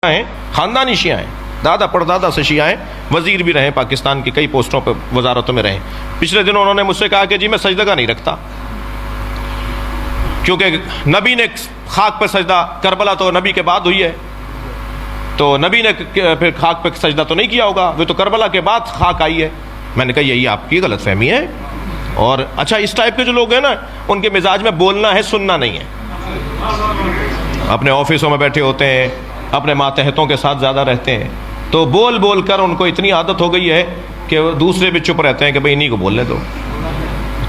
ہیں، خاندانی شیعہ ہیں، دادا پردادا سے شیعہ ہیں، وزیر بھی رہے، پاکستان کی کئی پوسٹوں پہ وزارتوں میں رہے۔ پچھلے دنوں انہوں نے مجھ سے کہا کہ جی میں سجدہ نہیں رکھتا، کیونکہ نبی نے خاک پہ سجدہ، کربلا تو نبی کے بعد ہوئی ہے، تو نبی نے پھر خاک پہ سجدہ تو نہیں کیا ہوگا، وہ تو کربلا کے بعد خاک آئی ہے۔ میں نے کہا یہی آپ کی غلط فہمی ہے۔ اور اچھا اس ٹائپ کے جو لوگ ہیں نا، ان کے مزاج میں بولنا ہے، سننا نہیں ہے۔ اپنے آفسوں میں بیٹھے ہوتے ہیں، اپنے ماتحتوں کے ساتھ زیادہ رہتے ہیں، تو بول بول کر ان کو اتنی عادت ہو گئی ہے کہ وہ دوسرے بھی چپ رہتے ہیں کہ بھئی انہیں کو بولنے دو،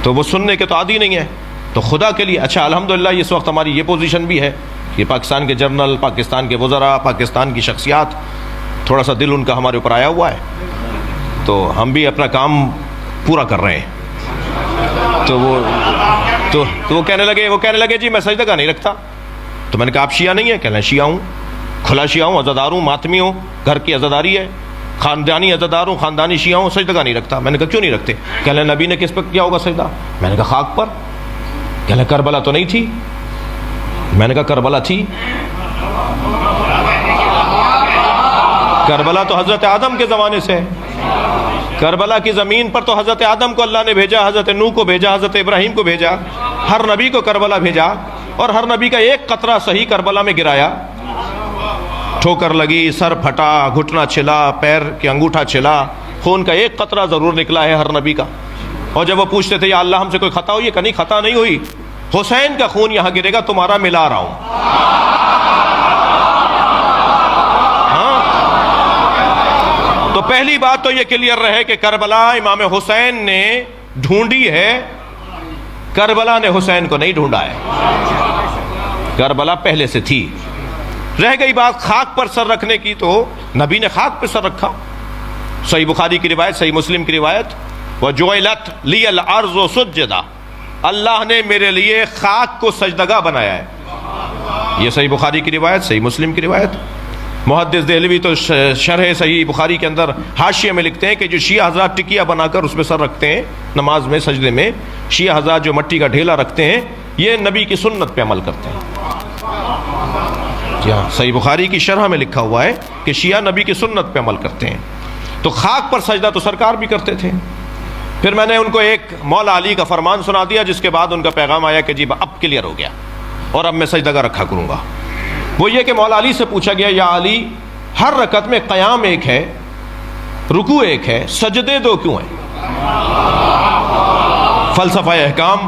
تو وہ سننے کے تو عادی نہیں ہے۔ تو خدا کے لیے اچھا الحمدللہ اس وقت ہماری یہ پوزیشن بھی ہے کہ پاکستان کے جنرل، پاکستان کے وزراء، پاکستان کی شخصیات، تھوڑا سا دل ان کا ہمارے اوپر آیا ہوا ہے، تو ہم بھی اپنا کام پورا کر رہے ہیں۔ تو وہ کہنے لگے جی میں سجدہ نہیں رکھتا۔ تو میں نے کہا آپ شیعہ نہیں ہیں؟ کہنے لگے شیعہ ہوں، کھلا شیعہ ہوں، عزادار ہوں، ماتمی ہوں، گھر کی عزاداری ہے، خاندانی عزادار ہوں، خاندانی شیعہ ہوں، سجدہ نہیں رکھتا۔ میں نے کہا کیوں نہیں رکھتے؟ کہنے لگے نبی نے کس پہ کیا ہوگا سجدہ؟ میں نے کہا خاک پر۔ کہنے لگے کربلا تو نہیں تھی؟ میں نے کہا کربلا تھی، کربلا تو حضرت آدم کے زمانے سے ہے، کربلا کی زمین پر تو حضرت آدم کو اللہ نے بھیجا، حضرت نوح کو بھیجا، حضرت ابراہیم کو بھیجا، ہر نبی کو کربلا بھیجا، اور ہر نبی کا ایک قطرہ صحیح کربلا میں گرایا، ٹھوکر لگی، سر پھٹا، گھٹنا چھلا، پیر کے انگوٹھا چھلا، خون کا ایک قطرہ ضرور نکلا ہے ہر نبی کا۔ اور جب وہ پوچھتے تھے یا اللہ ہم سے کوئی خطا ہوئی ہے؟ کہ نہیں خطا نہیں ہوئی، حسین کا خون یہاں گرے گا، تمہارا ملا رہا ہوں۔ تو پہلی بات تو یہ کلیئر رہے کہ کربلا امام حسین نے ڈھونڈی ہے، کربلا نے حسین کو نہیں ڈھونڈا ہے، کربلا پہلے سے تھی۔ رہ گئی بات خاک پر سر رکھنے کی، تو نبی نے خاک پر سر رکھا۔ صحیح بخاری کی روایت، صحیح مسلم کی روایت، وَجُعِلَتْ لِيَ الْأَرْضُ سُجَّدًا، اللہ نے میرے لیے خاک کو سجدگاہ بنایا ہے۔ یہ صحیح بخاری کی روایت، صحیح مسلم کی روایت۔ محدث دہلوی تو شرح صحیح بخاری کے اندر حاشیے میں لکھتے ہیں کہ جو شیعہ حضرات ٹکیا بنا کر اس پہ سر رکھتے ہیں نماز میں، سجدے میں، شیعہ حضرات جو مٹی کا ڈھیلا رکھتے ہیں، یہ نبی کی سنت پہ عمل کرتے ہیں۔ جی ہاں، صحیح بخاری کی شرح میں لکھا ہوا ہے کہ شیعہ نبی کی سنت پہ عمل کرتے ہیں۔ تو خاک پر سجدہ تو سرکار بھی کرتے تھے۔ پھر میں نے ان کو ایک مولا علی کا فرمان سنا دیا، جس کے بعد ان کا پیغام آیا کہ جی اب کلیئر ہو گیا اور اب میں سجدہ رکھا کروں گا۔ وہ یہ کہ مولا علی سے پوچھا گیا یا علی، ہر رکعت میں قیام ایک ہے، رکوع ایک ہے، سجدے دو کیوں ہیں؟ فلسفہ احکام،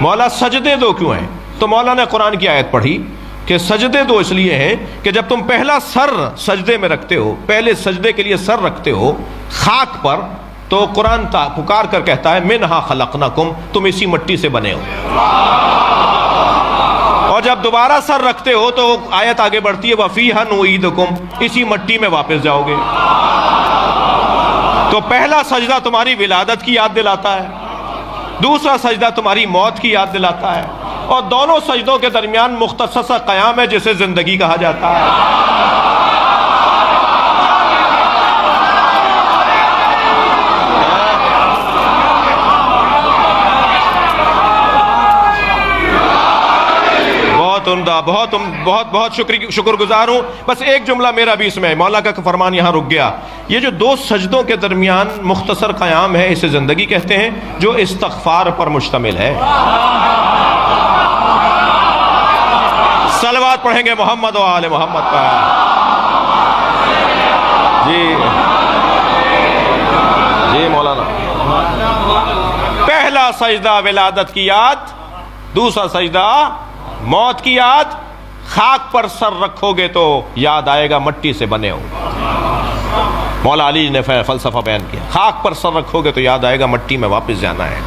مولا سجدے دو کیوں ہیں؟ تو مولا نے قرآن کی آیت پڑھی کہ سجدے دو اس لیے ہیں کہ جب تم پہلا سر سجدے میں رکھتے ہو، پہلے سجدے کے لیے سر رکھتے ہو خاک پر، تو قرآن پکار کر کہتا ہے منہا خلقناکم، تم اسی مٹی سے بنے ہو۔ اور جب دوبارہ سر رکھتے ہو تو آیت آگے بڑھتی ہے وَفِيهَا نُعِيدُكُمْ، اسی مٹی میں واپس جاؤ گے۔ تو پہلا سجدہ تمہاری ولادت کی یاد دلاتا ہے، دوسرا سجدہ تمہاری موت کی یاد دلاتا ہے، اور دونوں سجدوں کے درمیان مختصر سا قیام ہے جسے زندگی کہا جاتا ہے۔ بہت شکر گزار ہوں۔ بس ایک جملہ میرا بھی اس میں، مولا کا فرمان یہاں رک گیا۔ یہ جو دو سجدوں کے درمیان مختصر قیام ہے، اسے زندگی کہتے ہیں، جو استغفار پر مشتمل ہے۔ صلوات پڑھیں گے محمد و آل محمد پر۔ جی مولانا، پہلا سجدہ ولادت کی یاد، دوسرا سجدہ موت کی یاد۔ خاک پر سر رکھو گے تو یاد آئے گا مٹی سے بنے ہو۔ مولا علی نے فلسفہ بیان کیا، خاک پر سر رکھو گے تو یاد آئے گا مٹی میں واپس جانا ہے۔